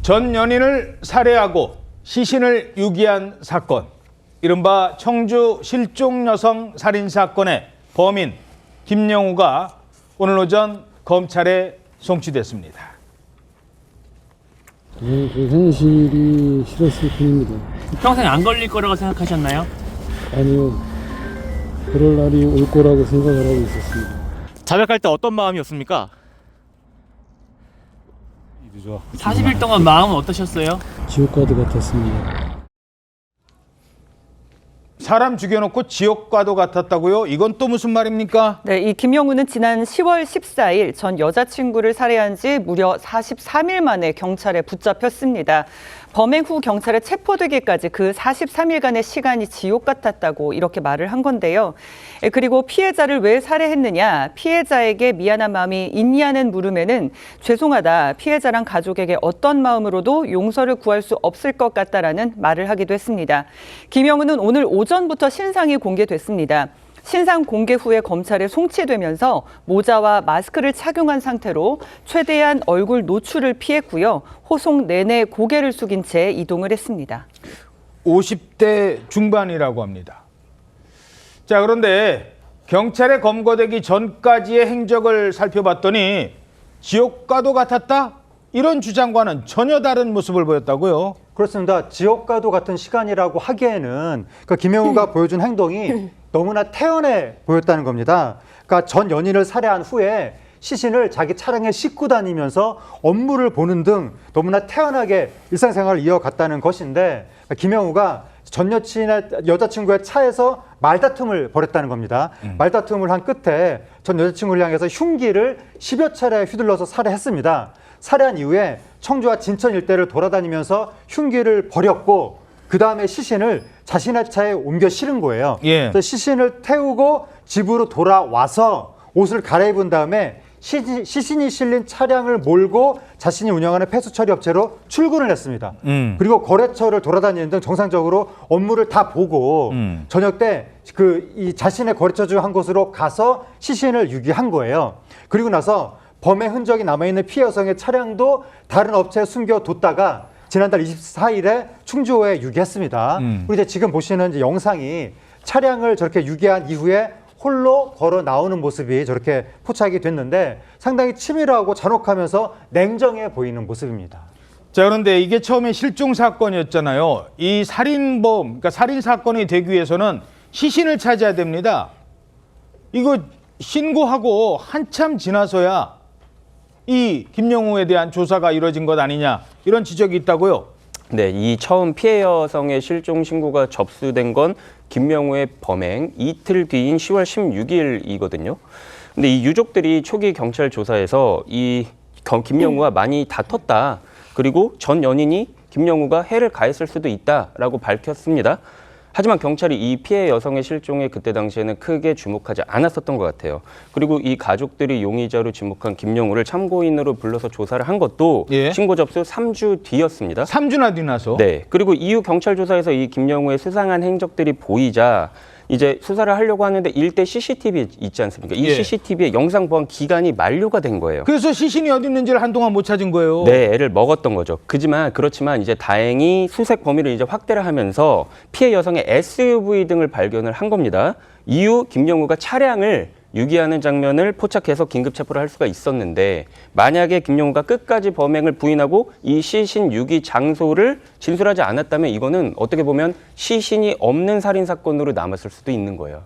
전 연인을 살해하고 시신을 유기한 사건, 이른바 청주 실종 여성 살인 사건의 범인 김영우가 오늘 오전 검찰에 송치됐습니다. 그 현실이 싫었을 뿐입니다. 평생 안 걸릴 거라고 생각하셨나요? 아니요, 그럴 날이 올 거라고 생각을 하고 있었습니다. 자백할 때 어떤 마음이었습니까? 이르죠. 40일 동안 마음은 어떠셨어요? 지옥가드 같았습니다. 사람 죽여놓고 지옥과도 같았다고요? 이건 또 무슨 말입니까? 네, 이 김영우는 지난 10월 14일 전 여자친구를 살해한 지 무려 43일 만에 경찰에 붙잡혔습니다. 범행 후 경찰에 체포되기까지 그 43일간의 시간이 지옥 같았다고 이렇게 말을 한 건데요. 그리고 피해자를 왜 살해했느냐, 피해자에게 미안한 마음이 있냐는 물음에는 죄송하다, 피해자랑 가족에게 어떤 마음으로도 용서를 구할 수 없을 것 같다라는 말을 하기도 했습니다. 김영우는 오늘 오전부터 신상이 공개됐습니다. 신상 공개 후에 검찰에 송치되면서 모자와 마스크를 착용한 상태로 최대한 얼굴 노출을 피했고요. 호송 내내 고개를 숙인 채 이동을 했습니다. 50대 중반이라고 합니다. 자, 그런데 경찰에 검거되기 전까지의 행적을 살펴봤더니 지옥과도 같았다? 이런 주장과는 전혀 다른 모습을 보였다고요? 그렇습니다. 지옥과도 같은 시간이라고 하기에는 김영우가 보여준 행동이 너무나 태연해 보였다는 겁니다. 그러니까 전 연인을 살해한 후에 시신을 자기 차량에 싣고 다니면서 업무를 보는 등 너무나 태연하게 일상생활을 이어갔다는 것인데, 김영우가 전 여자친구의 차에서 말다툼을 벌였다는 겁니다. 말다툼을 한 끝에 전 여자친구를 향해서 흉기를 10여 차례 휘둘러서 살해했습니다. 살해한 이후에 청주와 진천 일대를 돌아다니면서 흉기를 버렸고, 그 다음에 시신을 자신의 차에 옮겨 실은 거예요. 예. 그래서 시신을 태우고 집으로 돌아와서 옷을 갈아입은 다음에 시신이 실린 차량을 몰고 자신이 운영하는 폐수처리 업체로 출근을 했습니다. 그리고 거래처를 돌아다니는 등 정상적으로 업무를 다 보고 저녁 때 이 자신의 거래처 중 한 곳으로 가서 시신을 유기한 거예요. 그리고 나서 범행 흔적이 남아있는 피해 여성의 차량도 다른 업체에 숨겨뒀다가 지난달 24일에 충주호에 유기했습니다. 그리고 이제 지금 보시는 이제 영상이 차량을 저렇게 유기한 이후에 홀로 걸어 나오는 모습이 저렇게 포착이 됐는데 상당히 치밀하고 잔혹하면서 냉정해 보이는 모습입니다. 자, 그런데 이게 처음에 실종 사건이었잖아요. 이 살인범, 그러니까 살인 사건이 되기 위해서는 시신을 찾아야 됩니다. 이거 신고하고 한참 지나서야 이 김영우에 대한 조사가 이루어진 것 아니냐, 이런 지적이 있다고요? 네, 이 처음 피해 여성의 실종 신고가 접수된 건 김영우의 범행 이틀 뒤인 10월 16일이거든요. 근데 이 유족들이 초기 경찰 조사에서 이 김영우와 많이 다퉜다. 그리고 전 연인이 김영우가 해를 가했을 수도 있다라고 밝혔습니다. 하지만 경찰이 이 피해 여성의 실종에 그때 당시에는 크게 주목하지 않았었던 것 같아요. 그리고 이 가족들이 용의자로 지목한 김영우를 참고인으로 불러서 조사를 한 것도 예. 신고 접수 3주 뒤였습니다. 3주나 뒤나서? 네. 그리고 이후 경찰 조사에서 이 김영우의 수상한 행적들이 보이자 이제 수사를 하려고 하는데 일대 CCTV 있지 않습니까? 이 예. CCTV의 영상 보안 기간이 만료가 된 거예요. 그래서 시신이 어디 있는지를 한동안 못 찾은 거예요. 네, 애를 먹었던 거죠. 그렇지만 이제 다행히 수색 범위를 이제 확대를 하면서 피해 여성의 SUV 등을 발견을 한 겁니다. 이후 김영우가 차량을 유기하는 장면을 포착해서 긴급 체포를 할 수가 있었는데, 만약에 김영우가 끝까지 범행을 부인하고 이 시신 유기 장소를 진술하지 않았다면 이거는 어떻게 보면 시신이 없는 살인 사건으로 남았을 수도 있는 거예요.